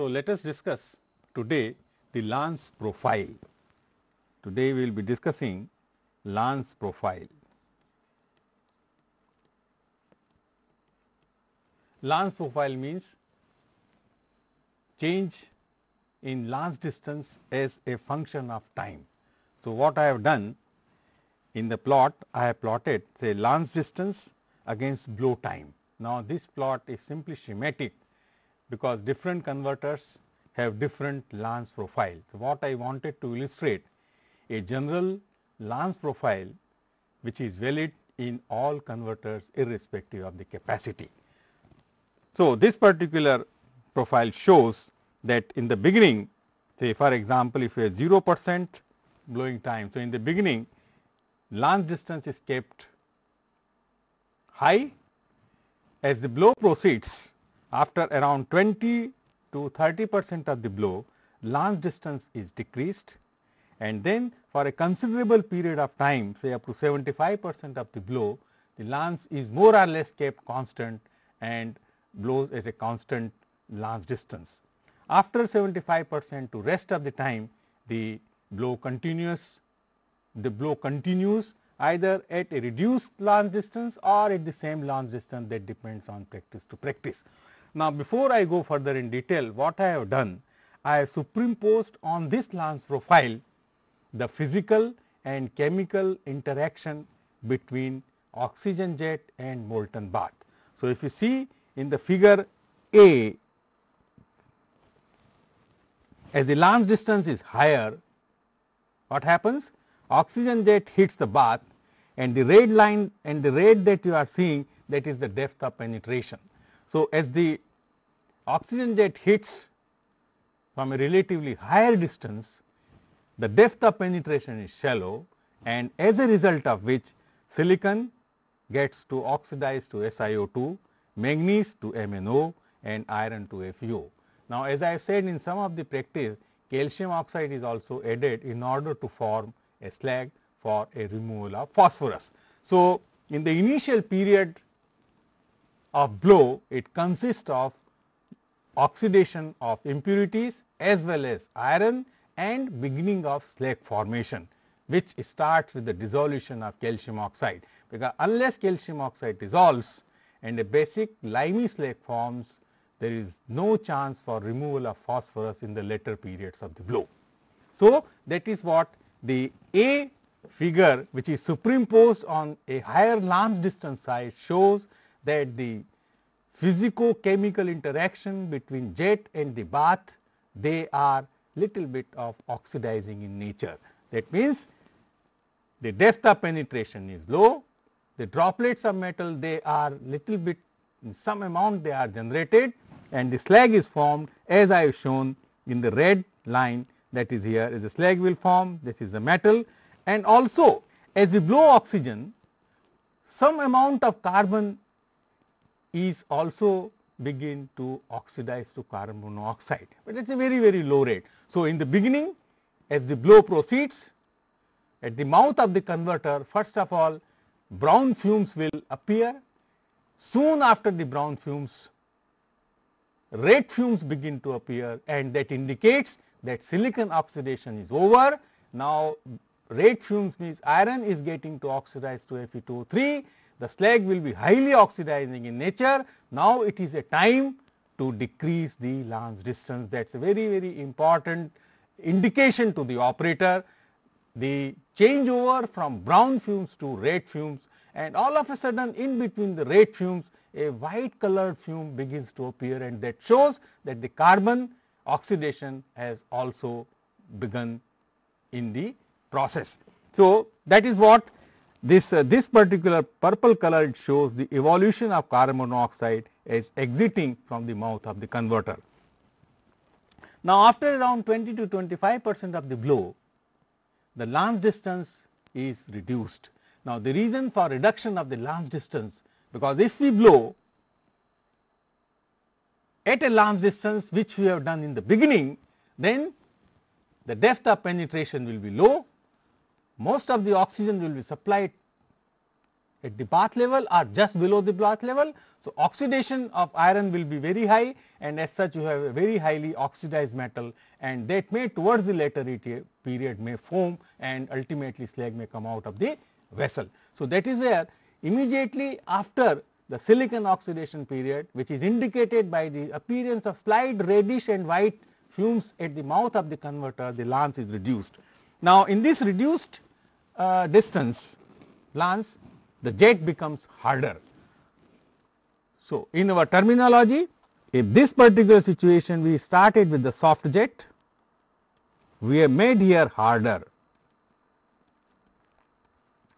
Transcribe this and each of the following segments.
So, let us discuss today the lance profile. Today we will be discussing lance profile. Lance profile means change in lance distance as a function of time. So, what I have done in the plot, I have plotted say lance distance against blow time. Now, this plot is simply schematic because different converters have different lance profile. So, what I wanted to illustrate a general lance profile which is valid in all converters irrespective of the capacity. So, this particular profile shows that in the beginning, say for example, if you have 0% blowing time. So, in the beginning lance distance is kept high. As the blow proceeds, after around 20 to 30% of the blow, lance distance is decreased, and then for a considerable period of time, say up to 75% of the blow, the lance is more or less kept constant and blows at a constant lance distance. After 75% to rest of the time, the blow continues either at a reduced lance distance or at the same lance distance, that depends on practice to practice. Now, before I go further in detail, what I have done, I have superimposed on this lance profile the physical and chemical interaction between oxygen jet and molten bath. So, if you see in the figure A, as the lance distance is higher, what happens? Oxygen jet hits the bath, and the red line and the red that you are seeing, that is the depth of penetration. So, as the oxygen jet hits from a relatively higher distance, the depth of penetration is shallow, and as a result of which silicon gets to oxidize to SiO2, manganese to MnO, and iron to FeO. Now, as I have said in some of the practice, calcium oxide is also added in order to form a slag for a removal of phosphorus. So, in the initial period of blow, it consists of oxidation of impurities as well as iron and beginning of slag formation, which starts with the dissolution of calcium oxide, because unless calcium oxide dissolves and a basic limey slag forms, there is no chance for removal of phosphorus in the later periods of the blow. So, that is what the A figure, which is superimposed on a higher lance distance side, shows that the physico-chemical interaction between jet and the bath, they are little bit of oxidizing in nature. That means, the depth of penetration is low, the droplets of metal, they are little bit, in some amount they are generated, and the slag is formed as I have shown in the red line, that is here is the slag will form, this is the metal, and also as we blow oxygen, some amount of carbon is also begin to oxidize to carbon monoxide, but it is a very low rate. So, in the beginning, as the blow proceeds, at the mouth of the converter, first of all brown fumes will appear. Soon after the brown fumes, red fumes begin to appear, and that indicates that silicon oxidation is over. Now, red fumes means iron is getting to oxidize to Fe2O3, the slag will be highly oxidizing in nature. Now, it is a time to decrease the lance distance. That is a very important indication to the operator. The changeover from brown fumes to red fumes, and all of a sudden in between the red fumes, a white colored fume begins to appear, and that shows that the carbon oxidation has also begun in the process. So, that is what this particular purple color shows the evolution of carbon monoxide as exiting from the mouth of the converter. Now, after around 20 to 25% of the blow, the lance distance is reduced. Now, the reason for reduction of the lance distance, because if we blow at a lance distance which we have done in the beginning, then the depth of penetration will be low, most of the oxygen will be supplied at the bath level or just below the bath level. So, oxidation of iron will be very high, and as such you have a very highly oxidized metal, and that may towards the later period may foam, and ultimately slag may come out of the vessel. So, that is where immediately after the silicon oxidation period, which is indicated by the appearance of slight reddish and white fumes at the mouth of the converter, the lance is reduced. Now, in this reduced distance lance, the jet becomes harder. So, in our terminology, if this particular situation we started with the soft jet, we have made here harder.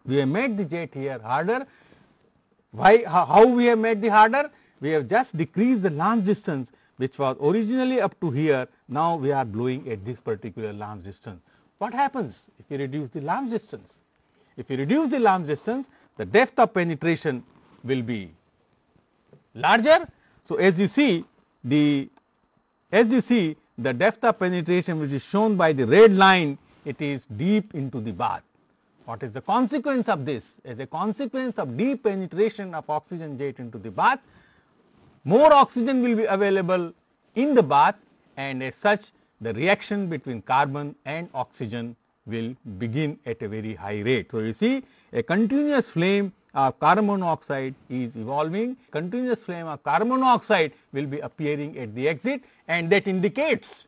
We have made the jet here harder. Why? How we have made the harder? We have just decreased the lance distance, which was originally up to here. Now, we are blowing at this particular lance distance. What happens if you reduce the lance distance? If you reduce the lance distance, the depth of penetration will be larger. So, as you see the depth of penetration, which is shown by the red line, it is deep into the bath. What is the consequence of this? As a consequence of deep penetration of oxygen jet into the bath, more oxygen will be available in the bath, and as such the reaction between carbon and oxygen will begin at a very high rate. So, you see a continuous flame of carbon monoxide is evolving, continuous flame of carbon monoxide will be appearing at the exit, and that indicates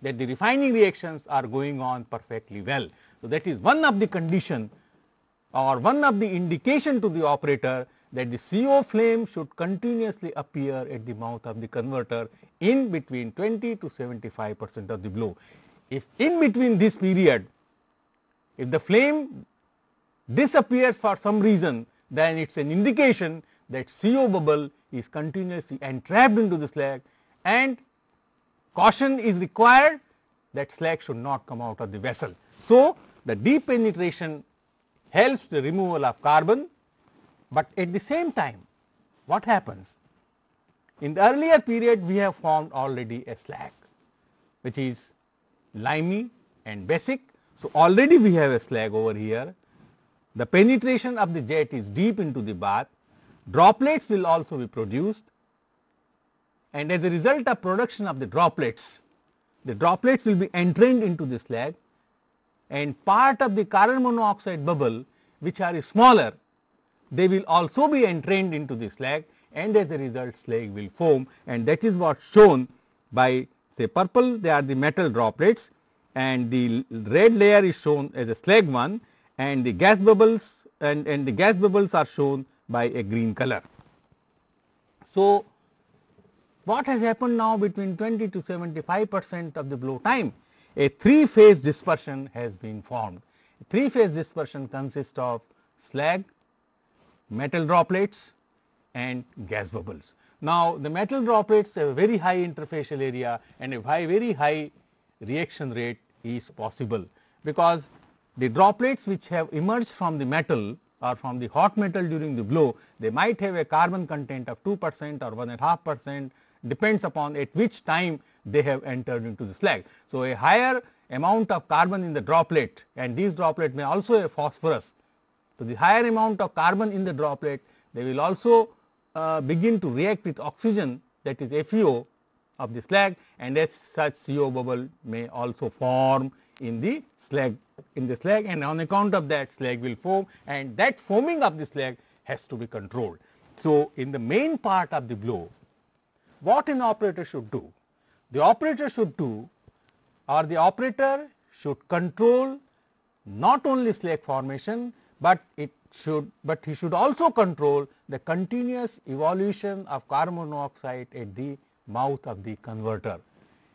that the refining reactions are going on perfectly well. So, that is one of the condition or one of the indication to the operator that the CO flame should continuously appear at the mouth of the converter in between 20 to 75% of the blow. If in between this period, if the flame disappears for some reason, then it is an indication that CO bubble is continuously entrapped into the slag, and caution is required that slag should not come out of the vessel. So, the deep penetration helps the removal of carbon, but at the same time what happens? In the earlier period we have formed already a slag which is limey and basic. So, already we have a slag over here. The penetration of the jet is deep into the bath, droplets will also be produced, and as a result of production of the droplets will be entrained into the slag, and part of the carbon monoxide bubble which are smaller, they will also be entrained into the slag, and as a result slag will foam, and that is what shown by, say, purple, they are the metal droplets, and the red layer is shown as a slag one, and the gas bubbles and the gas bubbles are shown by a green color. So, what has happened now between 20 to 75% of the blow time? A three-phase dispersion has been formed. Three-phase dispersion consists of slag, metal droplets and gas bubbles. Now, the metal droplets have a very high interfacial area and a very high reaction rate is possible, because the droplets which have emerged from the metal or from the hot metal during the blow, they might have a carbon content of 2% or 1.5%, depends upon at which time they have entered into the slag. So, a higher amount of carbon in the droplet, and these droplet may also have phosphorus. So, the higher amount of carbon in the droplet, they will also begin to react with oxygen, that is FeO of the slag, and as such CO bubble may also form in the slag, and on account of that slag will foam, and that foaming of the slag has to be controlled. So, in the main part of the blow, what an operator should do? The operator should do, or the operator should control not only slag formation, but he should also control the continuous evolution of carbon monoxide at the mouth of the converter.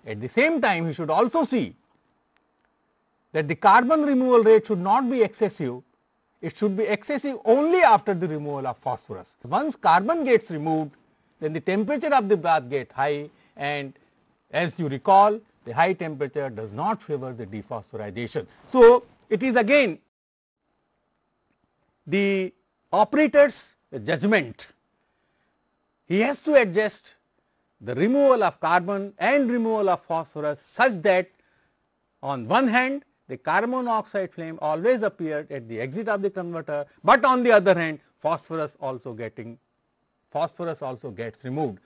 At the same time, he should also see that the carbon removal rate should not be excessive, it should be excessive only after the removal of phosphorus. Once carbon gets removed, then the temperature of the bath gets high, and as you recall, the high temperature does not favor the dephosphorization. So, it is again the operator's judgment. He has to adjust the removal of carbon and removal of phosphorus such that on one hand the carbon monoxide flame always appeared at the exit of the converter, but on the other hand phosphorus also gets removed.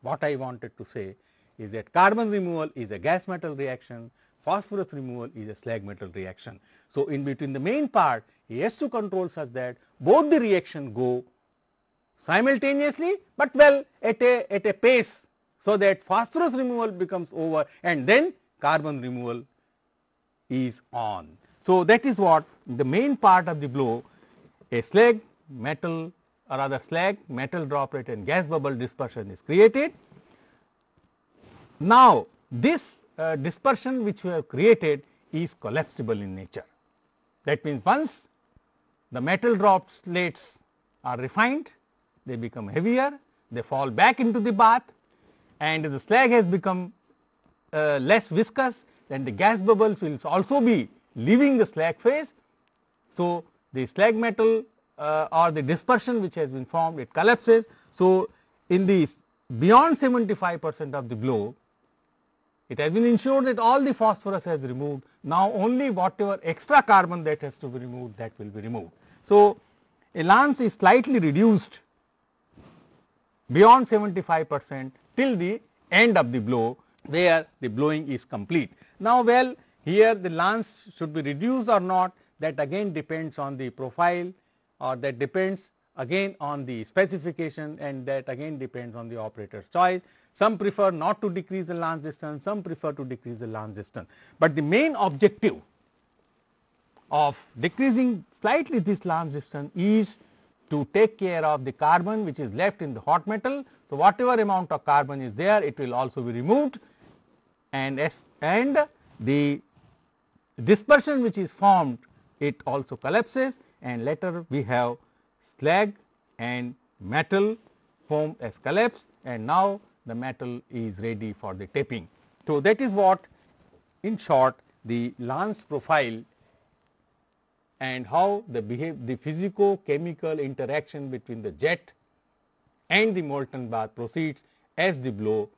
What I wanted to say is that carbon removal is a gas metal reaction, phosphorus removal is a slag metal reaction. So, in between the main part he has to control such that both the reaction go simultaneously, but well at a pace, so that phosphorus removal becomes over and then carbon removal is on. So, that is what the main part of the blow, a slag metal or rather slag metal droplet and gas bubble dispersion is created. Now, this dispersion which we have created is collapsible in nature. That means, once the metal droplets are refined, they become heavier, they fall back into the bath, and the slag has become less viscous, then the gas bubbles will also be leaving the slag phase. So, the slag metal or the dispersion which has been formed, it collapses. So, in the beyond 75% of the blow, it has been ensured that all the phosphorus has removed. Now, only whatever extra carbon that has to be removed, that will be removed. So, a lance is slightly reduced beyond 75% till the end of the blow, where the blowing is complete. Now, well, here the lance should be reduced or not, that again depends on the profile, or that depends again on the specification, and that again depends on the operator's choice. Some prefer not to decrease the lance distance, some prefer to decrease the lance distance. But the main objective of decreasing slightly this lance distance is to take care of the carbon which is left in the hot metal. So, whatever amount of carbon is there, it will also be removed, and the dispersion which is formed, it also collapses, and later we have slag and metal formed as collapse, and now the metal is ready for the taping. So, that is what in short the lance profile and how the physico-chemical interaction between the jet and the molten bath proceeds as the blow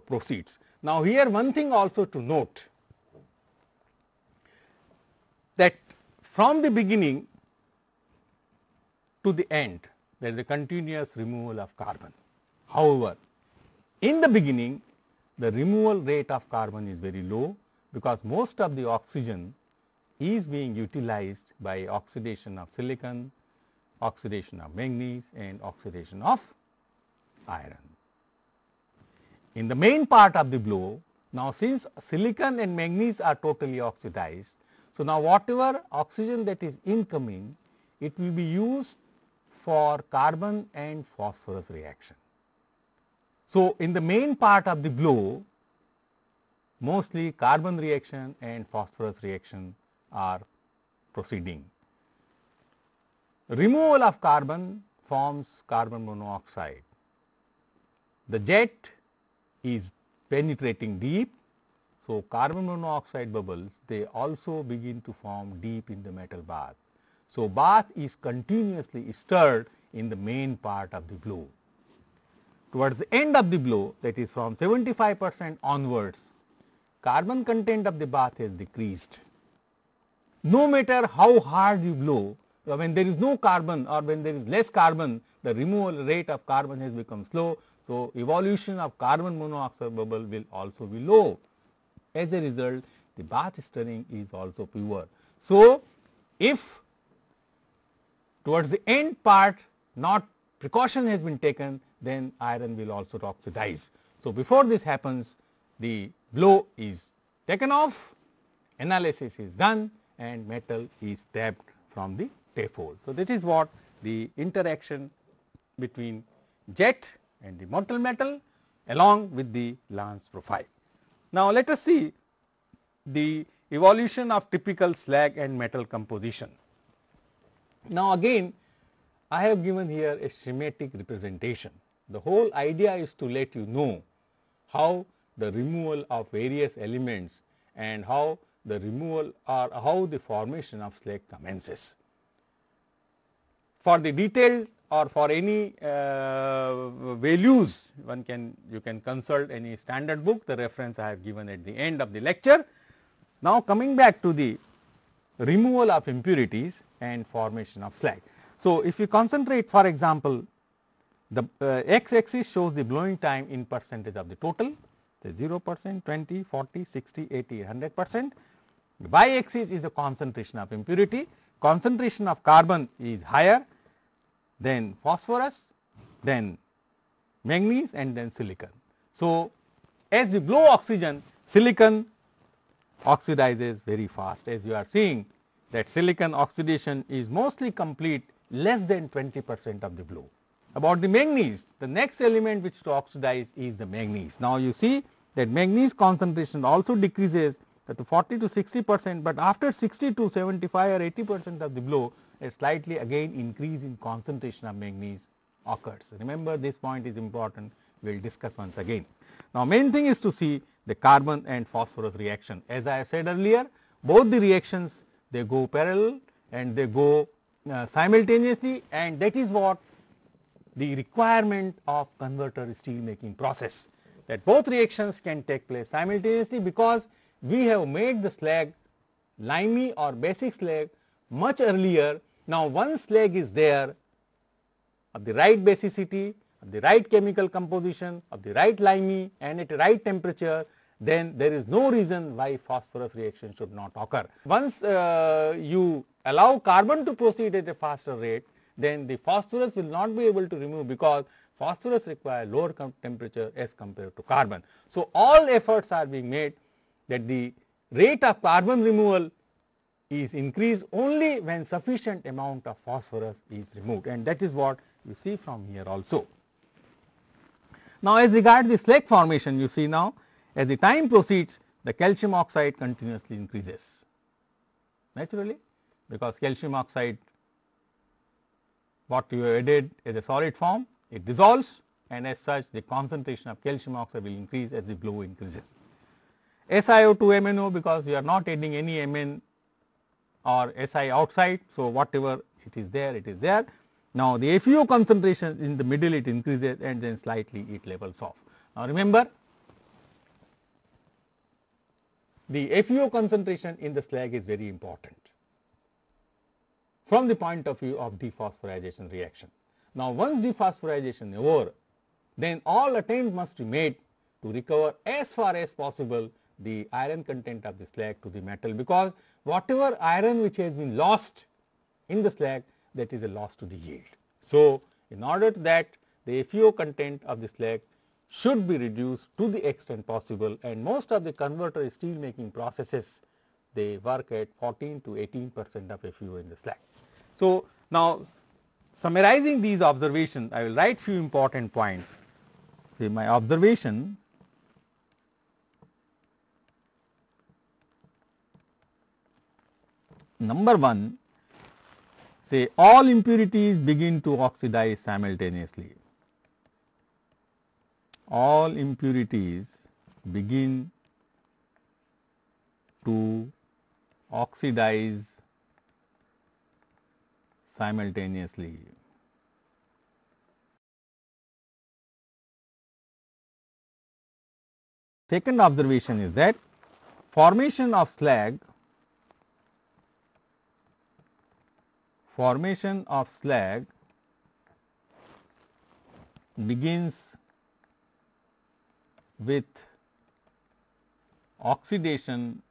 proceeds. Now, here one thing also to note, that from the beginning to the end there is a continuous removal of carbon. However, in the beginning the removal rate of carbon is very low, because most of the oxygen is being utilized by oxidation of silicon, oxidation of manganese, and oxidation of iron. In the main part of the blow, now since silicon and manganese are totally oxidized, so now whatever oxygen that is incoming, it will be used for carbon and phosphorus reaction. So, in the main part of the blow, mostly carbon reaction and phosphorus reaction are proceeding. Removal of carbon forms carbon monoxide. The jet is penetrating deep. So, carbon monoxide bubbles, they also begin to form deep in the metal bath. So, bath is continuously stirred in the main part of the blow. Towards the end of the blow, that is from 75% onwards, carbon content of the bath has decreased. No matter how hard you blow, when there is no carbon or when there is less carbon, the removal rate of carbon has become slow. So, evolution of carbon monoxide bubble will also be low. As a result, the bath stirring is also pure. So, if towards the end part not precaution has been taken, then iron will also oxidize. So, before this happens, the blow is taken off, analysis is done, and metal is tapped from the tape hole. So, that is what the interaction between jet and the molten metal along with the lance profile. Now, let us see the evolution of typical slag and metal composition. Now, again I have given here a schematic representation. The whole idea is to let you know how the removal of various elements and how the removal or how the formation of slag commences. For the detailed or for any values, you can consult any standard book. The reference I have given at the end of the lecture. Now, coming back to the removal of impurities and formation of slag. So, if you concentrate, for example, the x axis shows the blowing time in percentage of the total, say 0%, 20, 40, 60, 80, 100%. The y axis is the concentration of impurity. Concentration of carbon is higher than phosphorus, then manganese, and then silicon. So, as you blow oxygen, silicon oxidizes very fast. As you are seeing that silicon oxidation is mostly complete less than 20% of the blow. About the manganese, the next element which to oxidize is the manganese. Now, you see that manganese concentration also decreases to 40 to 60%, but after 60 to 75 or 80% of the blow, a slightly again increase in concentration of manganese occurs. Remember, this point is important, we will discuss once again. Now, main thing is to see the carbon and phosphorus reaction. As I said earlier, both the reactions, they go parallel and they go simultaneously, and that is what the requirement of converter steel making process, that both reactions can take place simultaneously, because we have made the slag limey or basic slag much earlier. Now, once slag is there of the right basicity, of the right chemical composition, of the right limey and at the right temperature, then there is no reason why phosphorus reaction should not occur. Once you allow carbon to proceed at a faster rate, then the phosphorus will not be able to remove, because phosphorus requires lower temperature as compared to carbon. So, all efforts are being made that the rate of carbon removal is increased only when sufficient amount of phosphorus is removed, and that is what you see from here also. Now, as regards the slag formation, you see now as the time proceeds, the calcium oxide continuously increases naturally, because calcium oxide what you have added as a solid form, it dissolves, and as such the concentration of calcium oxide will increase as the blow increases. SiO2 MnO, because you are not adding any Mn or Si outside, so whatever it is there, it is there. Now, the FeO concentration in the middle, it increases and then slightly it levels off. Now, remember, the FeO concentration in the slag is very important from the point of view of dephosphorization reaction. Now, once dephosphorization is over, then all attempt must be made to recover as far as possible the iron content of the slag to the metal, because whatever iron which has been lost in the slag, that is a loss to the yield. So, in order to that, the FeO content of the slag should be reduced to the extent possible, and most of the converter steel making processes, they work at 14 to 18% of FeO in the slag. So, now summarizing these observations, I will write few important points. Say my observation number 1, say all impurities begin to oxidize simultaneously. All impurities begin to oxidize simultaneously. Second observation is that formation of slag begins with oxidation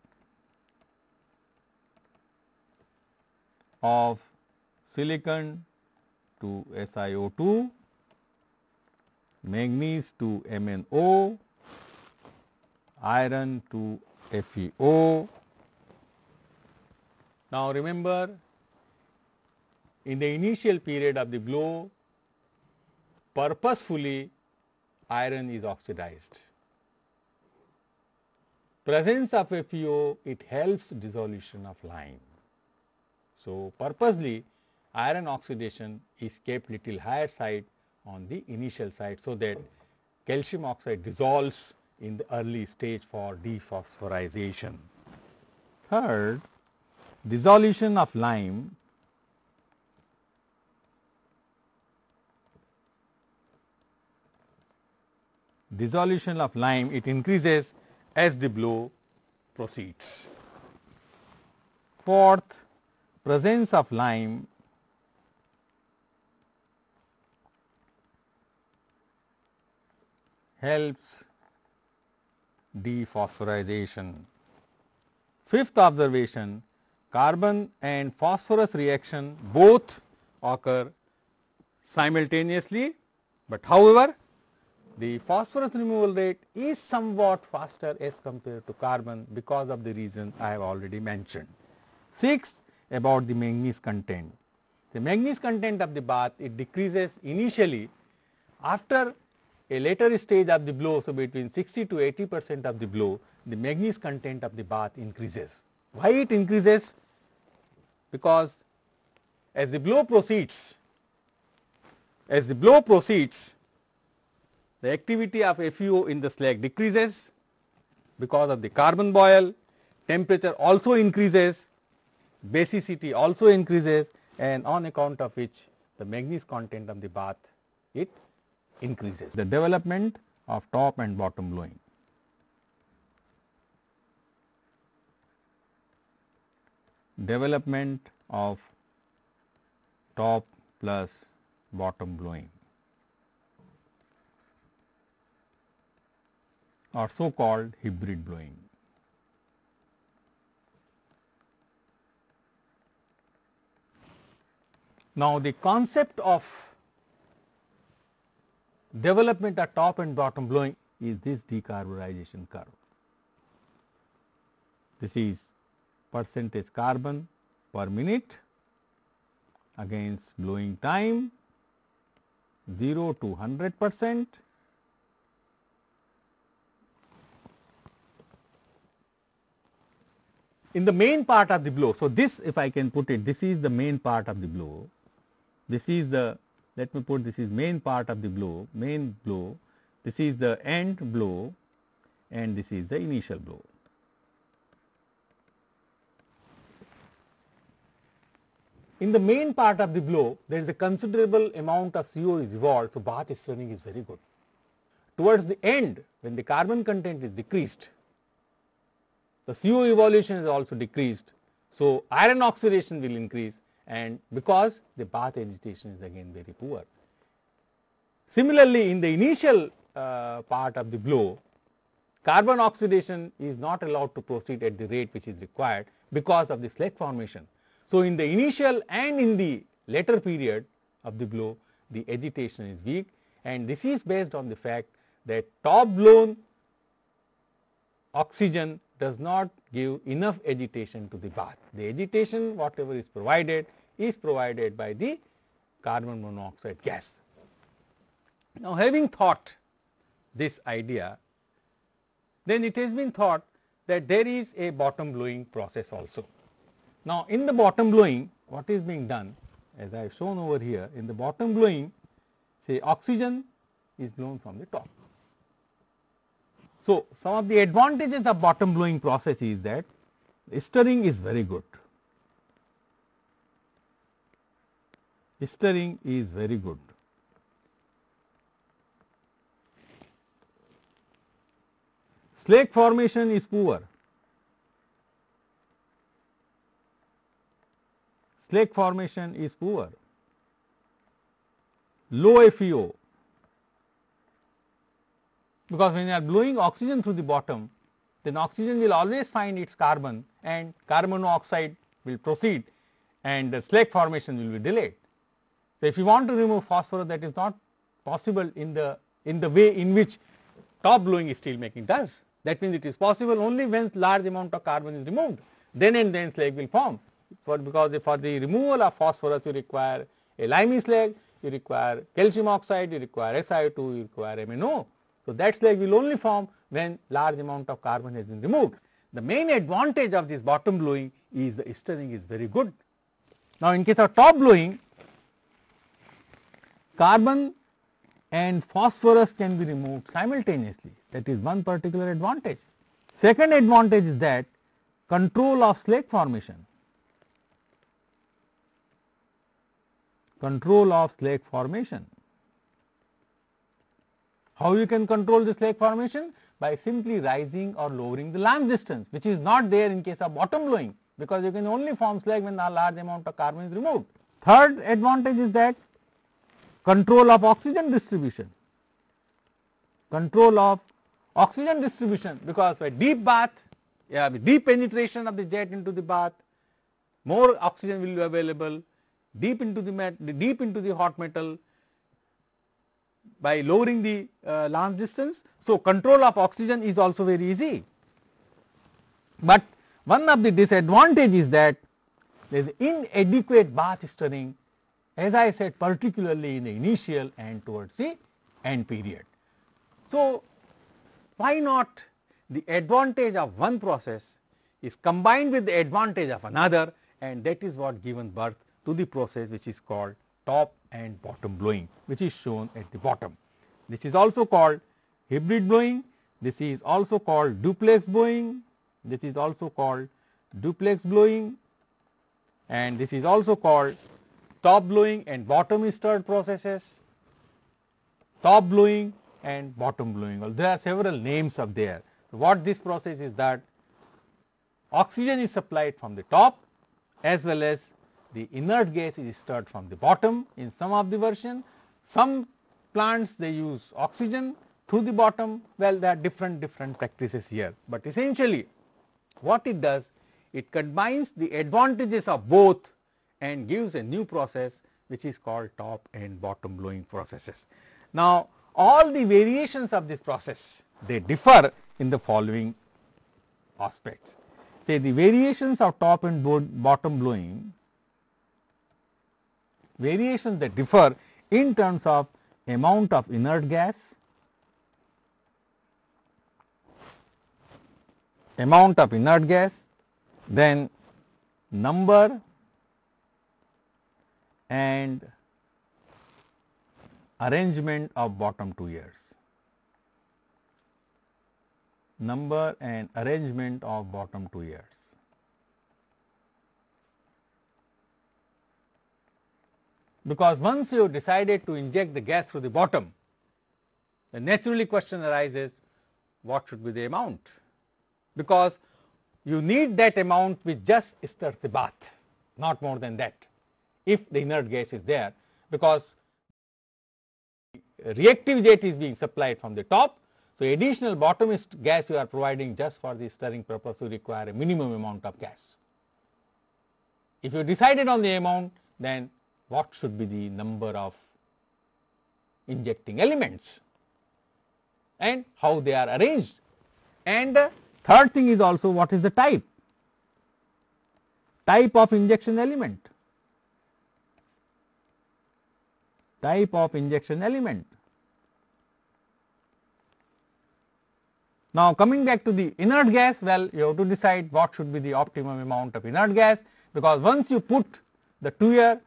of silicon to SiO2, manganese to MnO, iron to FeO. Now, remember, in the initial period of the blow, purposefully iron is oxidized. Presence of FeO, it helps dissolution of lime. So, purposely iron oxidation is kept little higher side on the initial side, so that calcium oxide dissolves in the early stage for dephosphorization. Third, dissolution of lime it increases as the blow proceeds. Fourth, presence of lime helps dephosphorization. Fifth observation, carbon and phosphorus reaction both occur simultaneously, but however, the phosphorus removal rate is somewhat faster as compared to carbon because of the reason I have already mentioned. Sixth, about the manganese content. The manganese content of the bath, it decreases initially. After a later stage of the blow, so between 60 to 80% of the blow, the manganese content of the bath increases. Why it increases? Because as the blow proceeds, the activity of FeO in the slag decreases because of the carbon boil, temperature also increases, basicity also increases, and on account of which the manganese content of the bath, it increases. The development of top and bottom blowing. Development of top plus bottom blowing, or so called hybrid blowing. Now, the concept of development of top and bottom blowing is this decarburization curve. This is percentage carbon per minute against blowing time 0 to 100%. In the main part of the blow, so this, if I can put it, this is the main part of the blow. This is the, let me put, this is main part of the blow, main blow. This is the end blow and this is the initial blow. In the main part of the blow, there is a considerable amount of CO is evolved, so bath stirring is very good. Towards the end, when the carbon content is decreased, the CO evolution is also decreased, so iron oxidation will increase, and because the bath agitation is again very poor. Similarly, in the initial part of the blow, carbon oxidation is not allowed to proceed at the rate which is required because of the slag formation. So, in the initial and in the later period of the blow, the agitation is weak, and this is based on the fact that top blown oxygen does not give enough agitation to the bath. The agitation whatever is provided by the carbon monoxide gas. Now, having thought this idea, then it has been thought that there is a bottom blowing process also. Now, in the bottom blowing, what is being done, as I have shown over here, in the bottom blowing, say oxygen is blown from the top. So, some of the advantages of bottom blowing process is that stirring is very good. Stirring is very good. Slag formation is poor. Slag formation is poor. Low FeO, because when you are blowing oxygen through the bottom, then oxygen will always find its carbon and carbon monoxide will proceed and the slag formation will be delayed. So, if you want to remove phosphorus, that is not possible in the way in which top blowing steel making does. That means it is possible only when large amount of carbon is removed, then and then slag will form. Because for the removal of phosphorus you require a limey slag, you require calcium oxide, you require SiO2, you require MnO. So, that slag will only form when large amount of carbon has been removed. The main advantage of this bottom blowing is the stirring is very good. Now, in case of top blowing, carbon and phosphorus can be removed simultaneously. That is one particular advantage. Second advantage is that control of slag formation. Control of slag formation. How you can control the slag formation? By simply rising or lowering the lance distance, which is not there in case of bottom blowing, because you can only form slag when a large amount of carbon is removed. Third advantage is that control of oxygen distribution. control of oxygen distribution, because by deep bath, deep penetration of the jet into the bath, more oxygen will be available deep into the hot metal by lowering the lance distance. So, control of oxygen is also very easy, but one of the disadvantages is that there is inadequate bath stirring, as I said, particularly in the initial and towards the end period. So, why not the advantage of one process is combined with the advantage of another, and that is what given birth to the process which is called top and bottom blowing, which is shown at the bottom. This is also called hybrid blowing, this is also called duplex blowing, this is also called duplex blowing, and this is also called top blowing and bottom stirred processes, top blowing and bottom blowing. Well, there are several names up there. So, what this process is that oxygen is supplied from the top as well as the inert gas is stirred from the bottom in some of the version. Some plants they use oxygen through the bottom. Well, there are different practices here, but essentially what it does, it combines the advantages of both and gives a new process which is called top and bottom blowing processes. Now, all the variations of this process, they differ in the following aspects. Say the variations of top and bottom blowing, variations that differ in terms of amount of inert gas, then number and arrangement of bottom two ears. Number and arrangement of bottom two ears. Because once you decided to inject the gas through the bottom, the naturally question arises, what should be the amount? Because you need that amount which just stirs the bath, not more than that, if the inert gas is there, because reactive jet is being supplied from the top. So, additional bottom gas you are providing just for the stirring purpose, you require a minimum amount of gas. If you decided on the amount, then what should be the number of injecting elements and how they are arranged. And third thing is also what is the type of injection element, Now, coming back to the inert gas, well, you have to decide what should be the optimum amount of inert gas, because once you put the tuer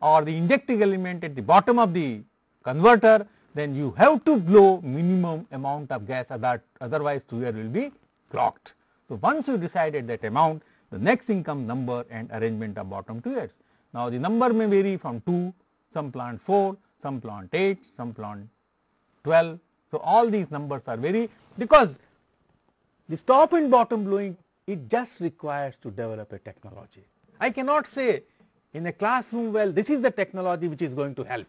or the injecting element at the bottom of the converter, then you have to blow minimum amount of gas, otherwise tuer will be clogged. So, once you decided that amount, the next thing comes number and arrangement of bottom tuers. Now, the number may vary from 2, some plant 4, some plant 8, some plant 12. So, all these numbers are vary, because this top and bottom blowing, it just requires to develop a technology. I cannot say in a classroom, well, this is the technology which is going to help.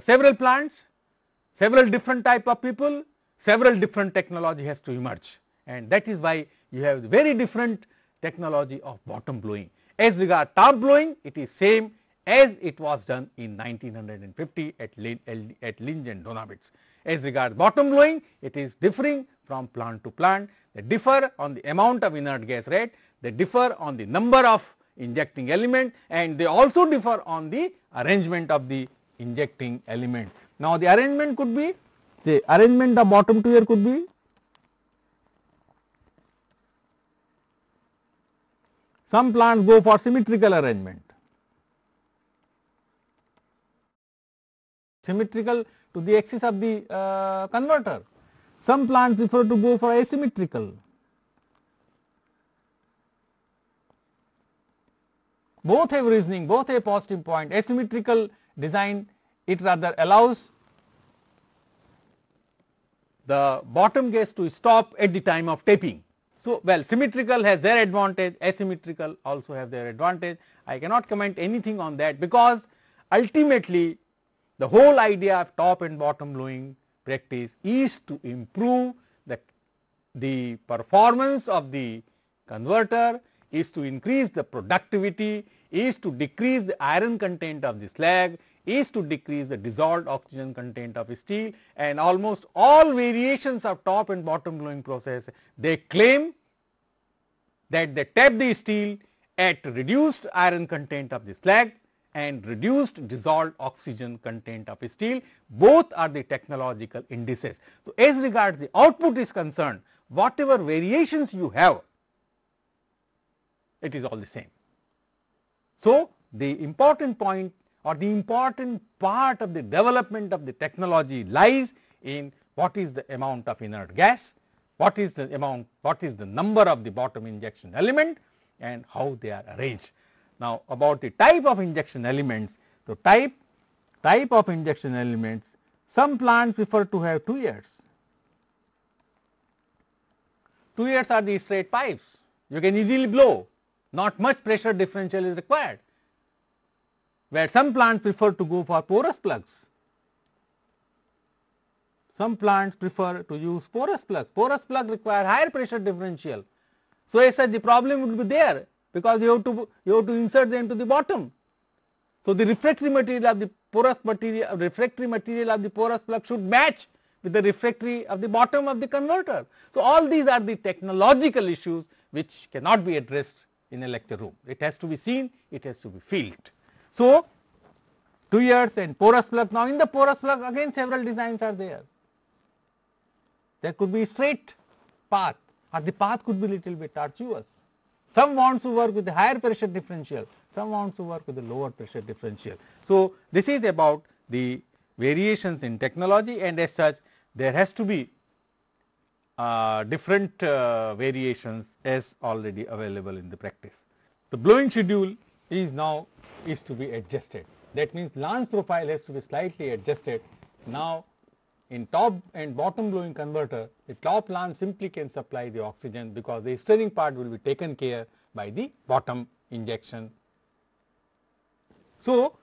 Several plants, several different type of people, several different technology has to emerge, and that is why you have very different technology of bottom blowing. As regard top blowing, it is same as it was done in 1950 at Linge and Donawitz. As regard bottom blowing, it is differing from plant to plant. They differ on the amount of inert gas rate, they differ on the number of injecting element, and they also differ on the arrangement of the injecting element. Now, the arrangement could be, say, arrangement of bottom tuer could be some plants go for symmetrical arrangement, symmetrical to the axis of the converter. Some plants prefer to go for asymmetrical. Both have reasoning, both have positive point. Asymmetrical design, it rather allows the bottom gas to stop at the time of tapping. So, well, symmetrical has their advantage, asymmetrical also have their advantage. I cannot comment anything on that, because ultimately the whole idea of top and bottom blowing practice is to improve the performance of the converter, is to increase the productivity, is to decrease the iron content of the slag, is to decrease the dissolved oxygen content of steel, and almost all variations of top and bottom blowing process, they claim that they tap the steel at reduced iron content of the slag and reduced dissolved oxygen content of steel. Both are the technological indices. So, as regards the output is concerned, whatever variations you have, it is all the same. So, the important point or the important part of the development of the technology lies in what is the amount of inert gas, what is the number of the bottom injection element, and how they are arranged. Now, about the type of injection elements, so type of injection elements, some plants prefer to have 2 ears. 2 ears are the straight pipes, you can easily blow, not much pressure differential is required, where some plants prefer to go for porous plugs. Some plants prefer to use porous plugs. Porous plugs require higher pressure differential. So, as such the problem would be there, because you have to insert them to the bottom. So, the refractory material of the porous plug should match with the refractory of the bottom of the converter. So, all these are the technological issues which cannot be addressed in a lecture room. It has to be seen, it has to be felt. So, 2 ears and porous plug. Now, in the porous plug again several designs are there. There could be straight path, or the path could be little bit tortuous. Some wants to work with the higher pressure differential, some wants to work with the lower pressure differential. So, this is about the variations in technology, and as such there has to be different variations as already available in the practice. The blowing schedule is to be adjusted. That means lance profile has to be slightly adjusted. Now, in top and bottom blowing converter, the top lance simply can supply the oxygen, because the stirring part will be taken care by the bottom injection. So,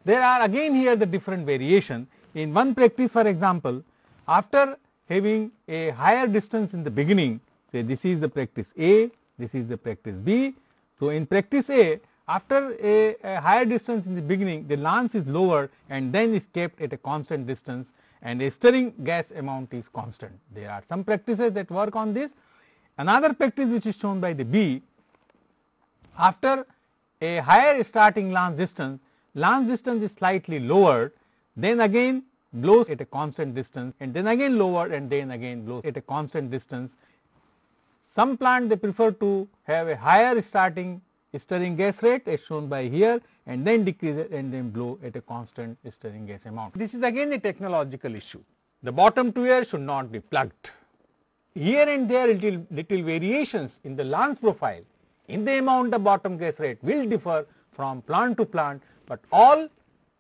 there are again here the different variation. In one practice, for example, after having a higher distance in the beginning, say this is the practice A, this is the practice B. So, in practice A, after a higher distance in the beginning, the lance is lower and then is kept at a constant distance, and a stirring gas amount is constant. There are some practices that work on this. Another practice which is shown by the B, after a higher starting lance distance is slightly lowered, then again blows at a constant distance, and then again lowered, and then again blows at a constant distance. Some plant they prefer to have a higher starting stirring gas rate as shown by here, and then decrease it and then blow at a constant stirring gas amount. This is again a technological issue. The bottom 2 ears should not be plugged. Here and there little variations in the lance profile in the amount of bottom gas rate will differ from plant to plant, but all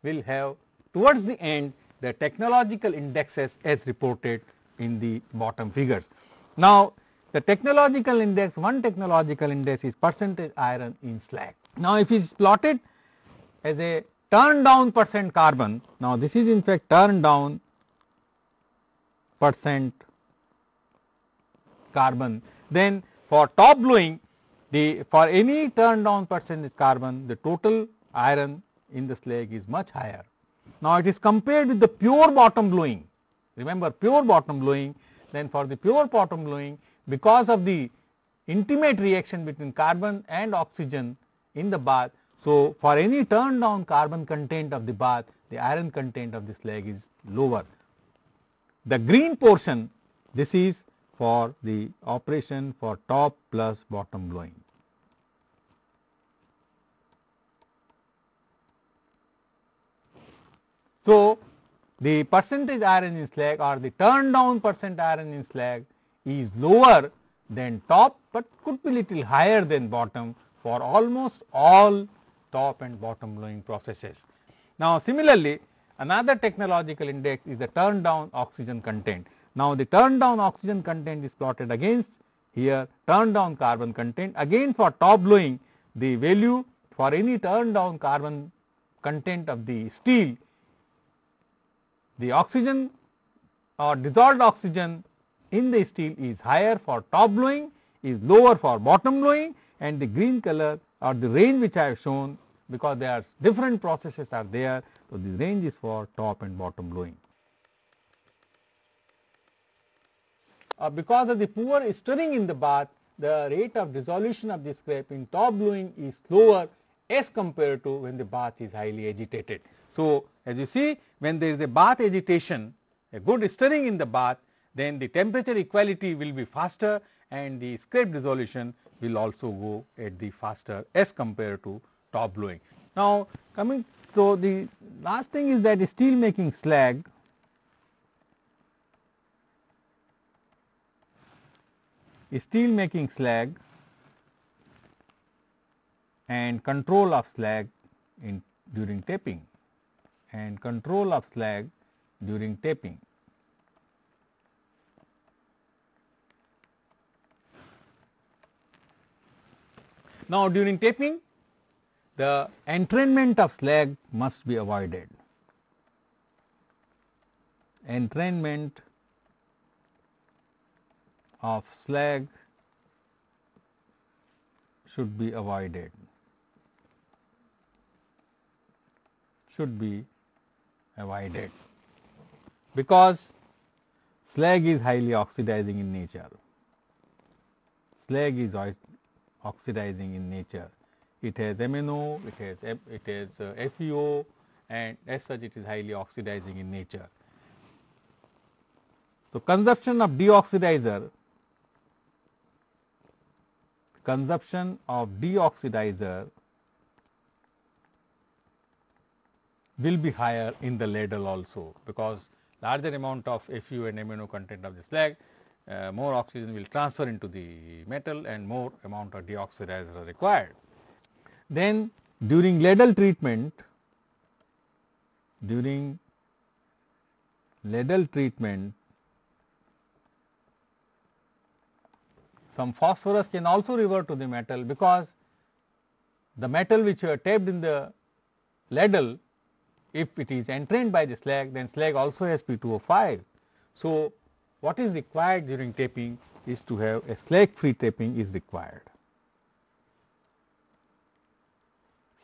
will have towards the end the technological indexes as reported in the bottom figures. Now, the technological index, one technological index is percentage iron in slag. Now, if it is plotted as a turn down percent carbon, now this is in fact turn down percent carbon, then for top blowing, for any turn down percentage carbon, the total iron in the slag is much higher. Now, it is compared with the pure bottom blowing. Remember, pure bottom blowing, then for the pure bottom blowing, because of the intimate reaction between carbon and oxygen in the bath. So, for any turn down carbon content of the bath, the iron content of the slag is lower. The green portion, this is for the operation for top plus bottom blowing. So, the percentage iron in slag or the turn down percent iron in slag is lower than top, but could be little higher than bottom for almost all top and bottom blowing processes. Now, similarly, another technological index is the turn down oxygen content. Now, the turn down oxygen content is plotted against here turn down carbon content. Again, for top blowing, the value for any turn down carbon content of the steel, the oxygen or dissolved oxygen in the steel is higher for top blowing, is lower for bottom blowing, and the green color or the range which I have shown, because there are different processes are there. So, this range is for top and bottom blowing. Because of the poor stirring in the bath, the rate of dissolution of the scrap in top blowing is slower as compared to when the bath is highly agitated. So, as you see, when there is a bath agitation, a good stirring in the bath, then the temperature equality will be faster and the scrap dissolution will also go at the faster as compared to top blowing. Now, so the last thing is that steel making slag and control of slag during tapping Now, during tapping, the entrainment of slag must be avoided. Entrainment of slag should be avoided. Because slag is highly oxidizing in nature. It has MnO, it has FeO, and as such it is highly oxidizing in nature. So, consumption of deoxidizer will be higher in the ladle also, because larger amount of FeO and MnO content of the slag, more oxygen will transfer into the metal and more amount of deoxidizer are required. Then during ladle treatment, some phosphorus can also revert to the metal, because the metal which you have tapped in the ladle, if it is entrained by the slag, then slag also has P2O5. So, what is required during tapping is to have a slag free tapping is required.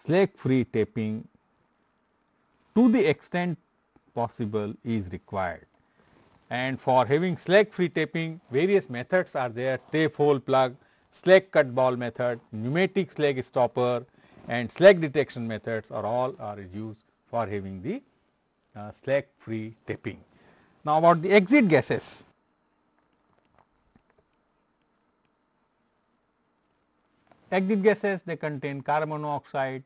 Slag free tapping to the extent possible is required, and for having slag free tapping, various methods are there: tape hole plug, slag cut ball method, pneumatic slag stopper, and slag detection methods are used for having the slag free tapping. Now, about the exit gases. Exit gases, they contain carbon monoxide,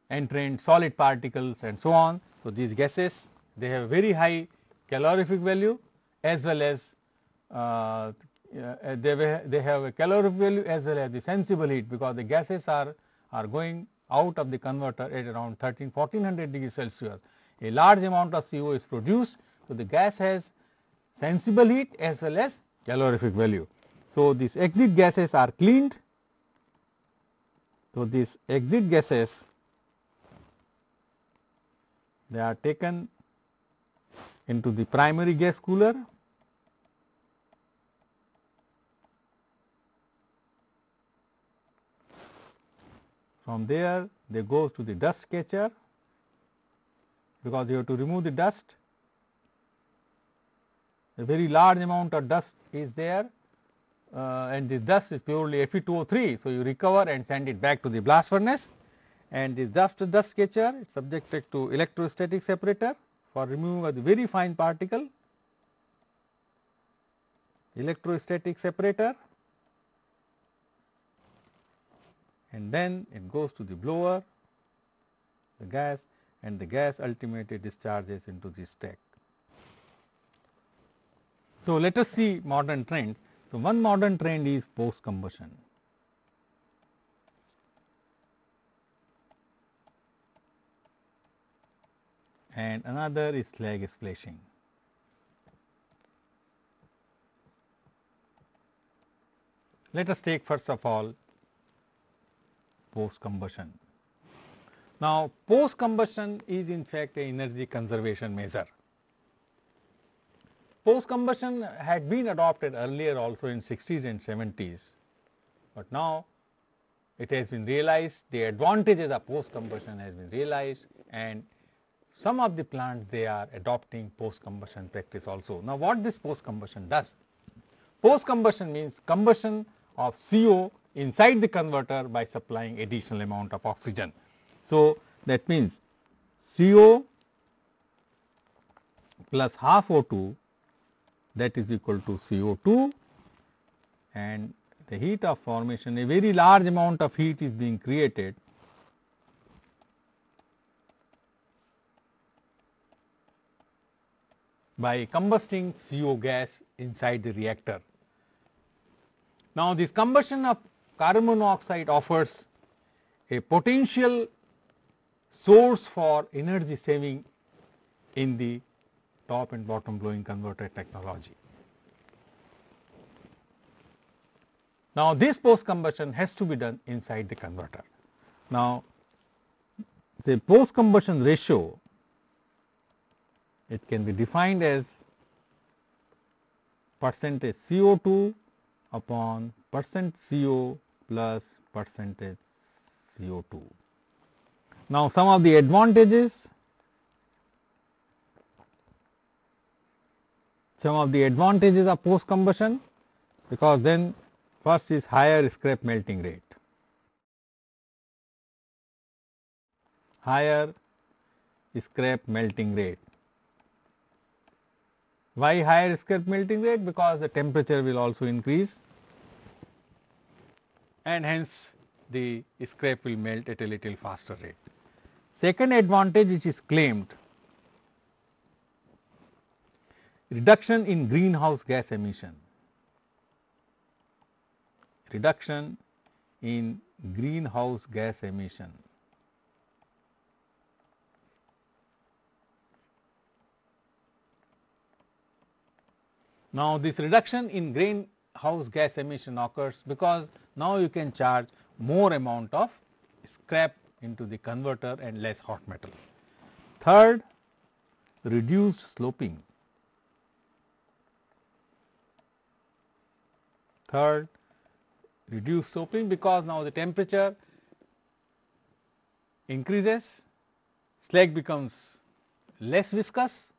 entrained solid particles and so on. So, these gases, they have very high calorific value as well as they have a calorific value as well as the sensible heat, because the gases are going out of the converter at around 1400 degrees Celsius. A large amount of CO is produced. So, the gas has sensible heat as well as calorific value. So, these exit gases are cleaned. So, these exit gases, they are taken into the primary gas cooler. From there they go to the dust catcher, because you have to remove the dust. A very large amount of dust is there, and this dust is purely Fe2O3. So, you recover and send it back to the blast furnace, and this dust catcher is subjected to electrostatic separator for removal of the very fine particle, electrostatic separator, and then it goes to the blower, the gas, and the gas ultimately discharges into the stack. So, let us see modern trends. So, one modern trend is post combustion. And another is slag splashing. Let us take first of all post combustion. Now, post combustion is in fact a energy conservation measure. post combustion had been adopted earlier also in 60s and 70s, but now it has been realized, the advantages of post combustion has been realized, and some of the plants they are adopting post combustion practice also. Now, what this post combustion does? Post combustion means combustion of CO inside the converter by supplying additional amount of oxygen. So, that means CO plus half O2, that is equal to CO2, and the heat of formation, a very large amount of heat is being created by combusting CO gas inside the reactor. Now, this combustion of carbon monoxide offers a potential source for energy saving in the top and bottom blowing converter technology. Now, this post combustion has to be done inside the converter. Now, the post combustion ratio, it can be defined as percentage CO2 upon percent CO plus percentage CO2. Now, some of the advantages, of post combustion, because then first is higher scrap melting rate, higher scrap melting rate. Why higher scrap melting rate? Because the temperature will also increase and hence the scrap will melt at a little faster rate. Second advantage which is claimed, reduction in greenhouse gas emission, reduction in greenhouse gas emission. Now, this reduction in greenhouse gas emission occurs because now you can charge more amount of scrap into the converter and less hot metal. Third, reduced sloping. Third, reduced sloping because now the temperature increases, slag becomes less viscous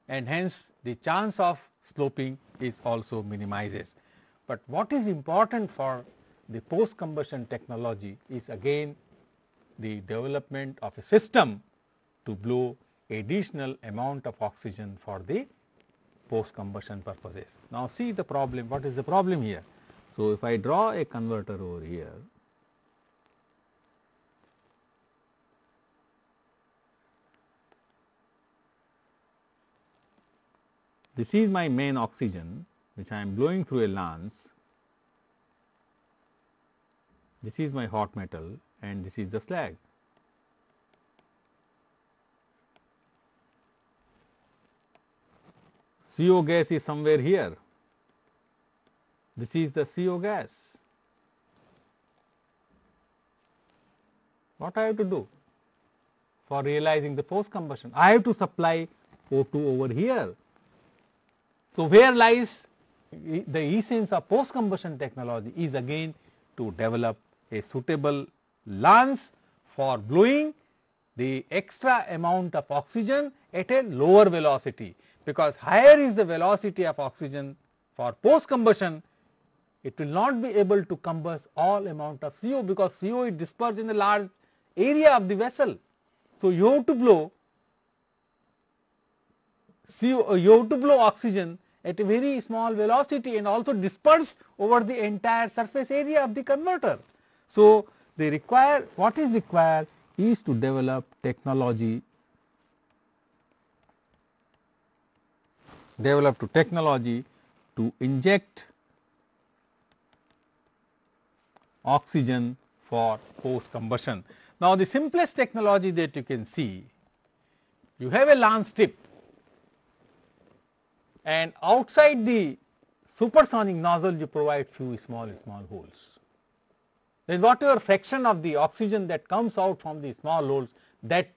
and hence the chance of sloping is also minimizes. But what is important for the post combustion technology is again the development of a system to blow additional amount of oxygen for the post combustion purposes. Now, see the problem, what is the problem here? So, if I draw a converter over here, this is my main oxygen which I am blowing through a lance, this is my hot metal and this is the slag. CO gas is somewhere here, this is the CO gas. What I have to do for realizing the post combustion? I have to supply O2 over here. So, where lies the essence of post combustion technology is again to develop a suitable lance for blowing the extra amount of oxygen at a lower velocity, because higher is the velocity of oxygen for post combustion, it will not be able to combust all amount of CO, because CO is dispersed in a large area of the vessel. So, you have to blow CO, you have to blow oxygen at a very small velocity and also dispersed over the entire surface area of the converter. So, they require, what is required is to develop technology, to inject oxygen for post combustion. Now, the simplest technology that you can see, you have a lance tip and outside the supersonic nozzle you provide few small holes. Then whatever fraction of the oxygen that comes out from the small holes, that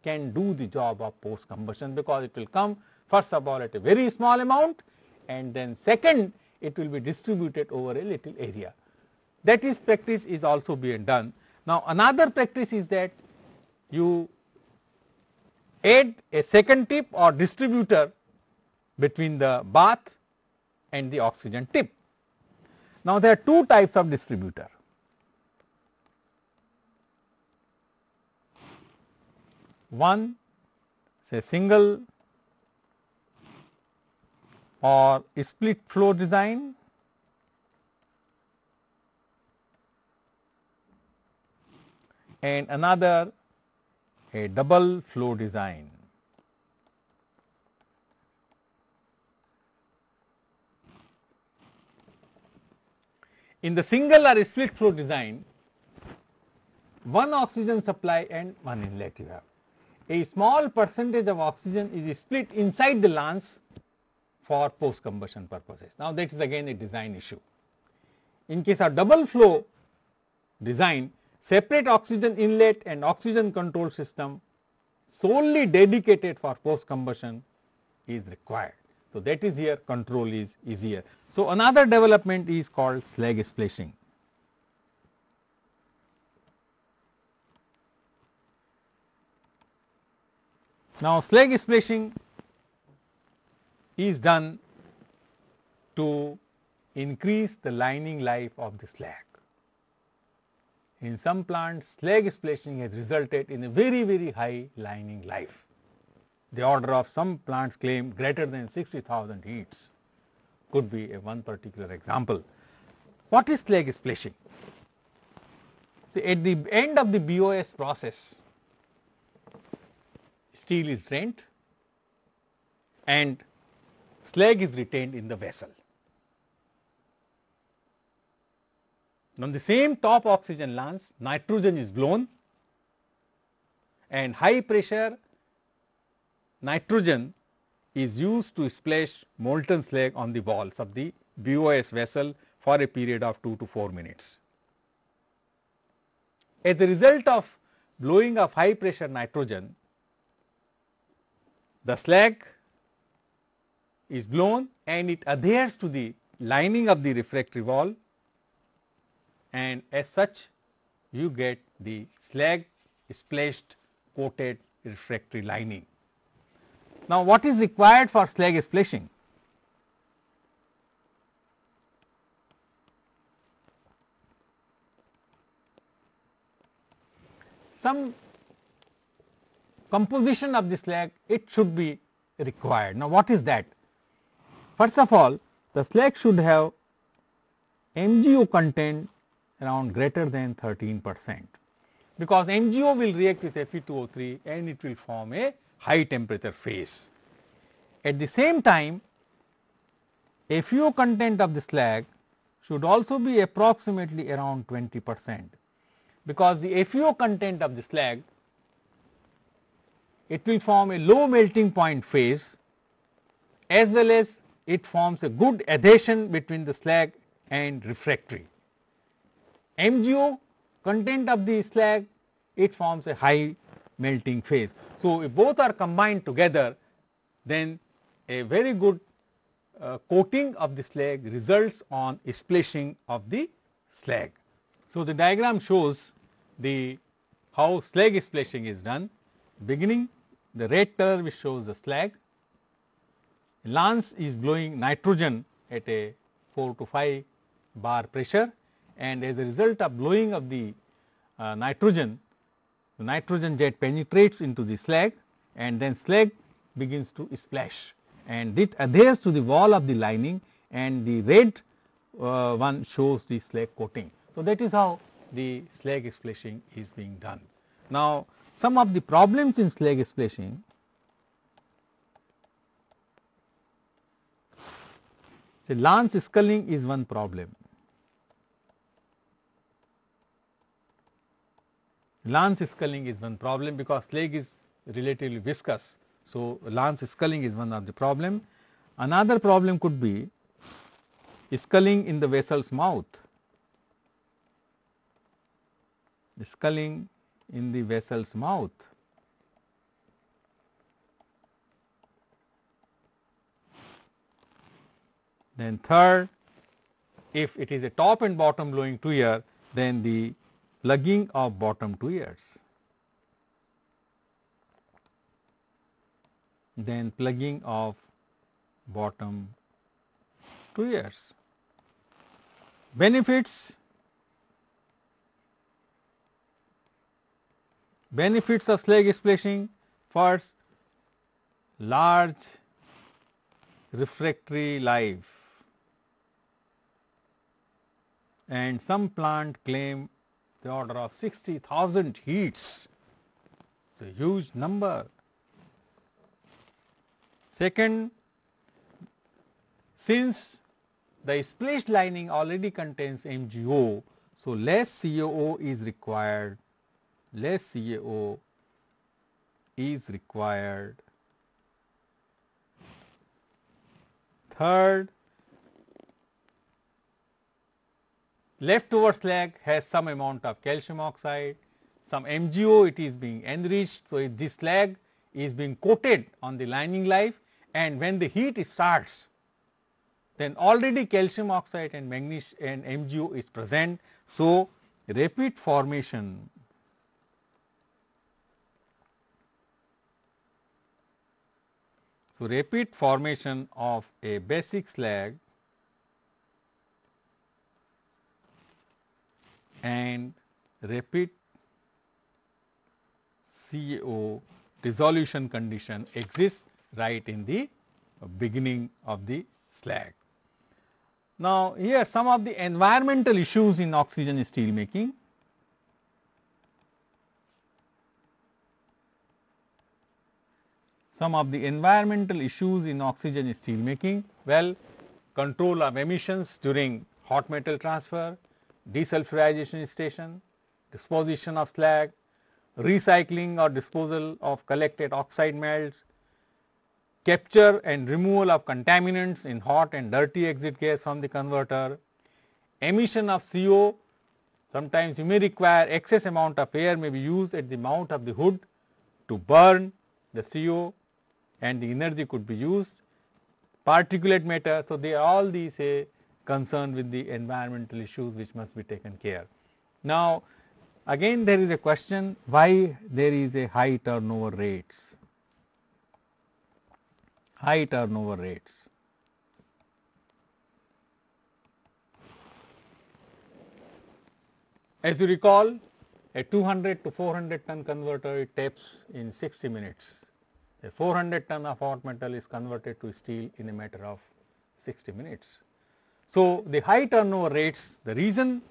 can do the job of post combustion, because it will come First of all at a very small amount, and then second it will be distributed over a little area. That is practice is also being done. Now, another practice is that you add a second tip or distributor between the bath and the oxygen tip. Now, there are two types of distributor. One, say single or split flow design, and another a double flow design. In the single or split flow design, one oxygen supply and one inlet you have. A small percentage of oxygen is split inside the lance for post combustion purposes. Now, that is again a design issue. In case of double flow design, separate oxygen inlet and oxygen control system solely dedicated for post combustion is required. So, that is here control is easier. So, another development is called slag splashing. Now, slag splashing is done to increase the lining life of the slag. In some plants, slag splashing has resulted in a very high lining life. The order of some plants claim greater than 60,000 heats could be a one particular example. What is slag splashing? See, at the end of the BOS process, steel is drained and slag is retained in the vessel. On the same top oxygen lance, nitrogen is blown and high pressure nitrogen is used to splash molten slag on the walls of the BOS vessel for a period of 2 to 4 minutes. As a result of blowing of high pressure nitrogen, the slag is blown and it adheres to the lining of the refractory wall, and as such you get the slag splashed coated refractory lining. Now, what is required for slag splashing? Some composition of the slag, it should be required. Now, what is that? First of all, the slag should have MgO content around greater than 13%, because MgO will react with Fe2O3 and it will form a high temperature phase. At the same time, FeO content of the slag should also be approximately around 20%, because the FeO content of the slag, it will form a low melting point phase, as well as it forms a good adhesion between the slag and refractory. MgO content of the slag, it forms a high melting phase. So, if both are combined together, then a very good coating of the slag results on splashing of the slag. So, the diagram shows the how slag splashing is done. Beginning, the red color which shows the slag, lance is blowing nitrogen at a 4 to 5 bar pressure, and as a result of blowing of the nitrogen, the nitrogen jet penetrates into the slag and then slag begins to splash, and it adheres to the wall of the lining, and the red one shows the slag coating. So, that is how the slag splashing is being done. Now, some of the problems in slag splashing: the lance sculling is one problem. Lance sculling is one problem because slag is relatively viscous. So, lance sculling is one of the problem. Another problem could be sculling in the vessel's mouth. Sculling in the vessel's mouth. Then third, if it is a top and bottom blowing tuyer, then the plugging of bottom tuyers. Then plugging of bottom tuyers. Benefits of slag splashing: first, large refractory life, and some plant claim the order of 60,000 heats. It is a huge number. Second, since the splash lining already contains MgO, so less CaO is required, Third, leftover slag has some amount of calcium oxide, some MgO, it is being enriched. So, if this slag is being coated on the lining life, and when the heat starts, then already calcium oxide and magnesium and MgO is present. So, rapid formation of a basic slag and rapid CaO dissolution condition exists right in the beginning of the slag. Now, here some of the environmental issues in oxygen steel making. Well, control of emissions during hot metal transfer, desulfurization station, disposition of slag, recycling or disposal of collected oxide melts, capture and removal of contaminants in hot and dirty exit gas from the converter, emission of CO. Sometimes you may require excess amount of air may be used at the mouth of the hood to burn the CO, and the energy could be used. Particulate matter, so they are all these concerned with the environmental issues which must be taken care. Now, again there is a question, why there is a high turnover rates? As you recall, a 200 to 400 ton converter, it taps in 60 minutes. A 400 ton of hot metal is converted to steel in a matter of 60 minutes. So, the high turnover rates, the reason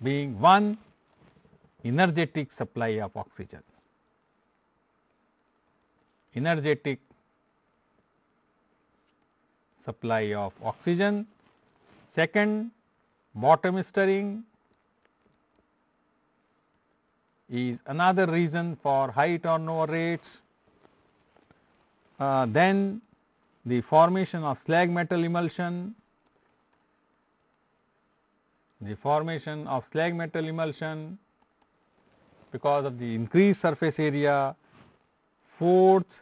being, one, energetic supply of oxygen. Second, bottom stirring is another reason for high turnover rates. Then the formation of slag metal emulsion, because of the increased surface area. Fourth,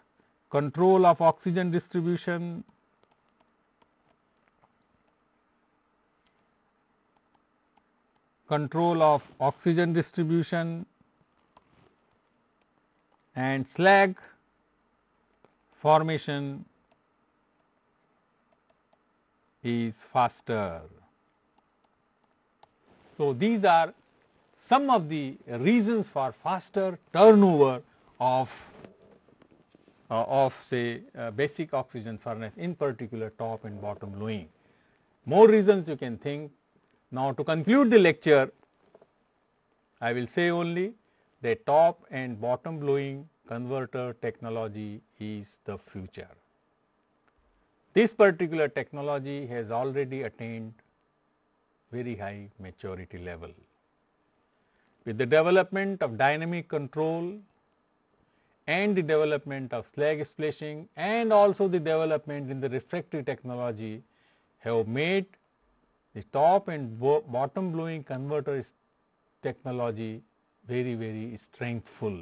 control of oxygen distribution. And slag formation is faster. So, these are some of the reasons for faster turnover of say basic oxygen furnace, in particular top and bottom blowing. More reasons you can think. Now, to conclude the lecture, I will say only that top and bottom blowing converter technology is the future. This particular technology has already attained very high maturity level. With the development of dynamic control and the development of slag splashing and also the development in the refractory technology have made the top and bottom blowing converter technology very, very strengthful.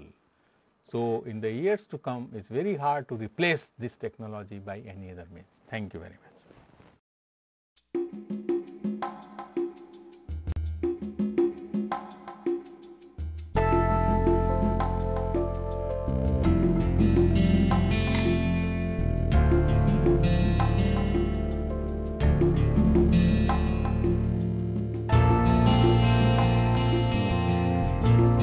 So, in the years to come, it is very hard to replace this technology by any other means. Thank you very much. you.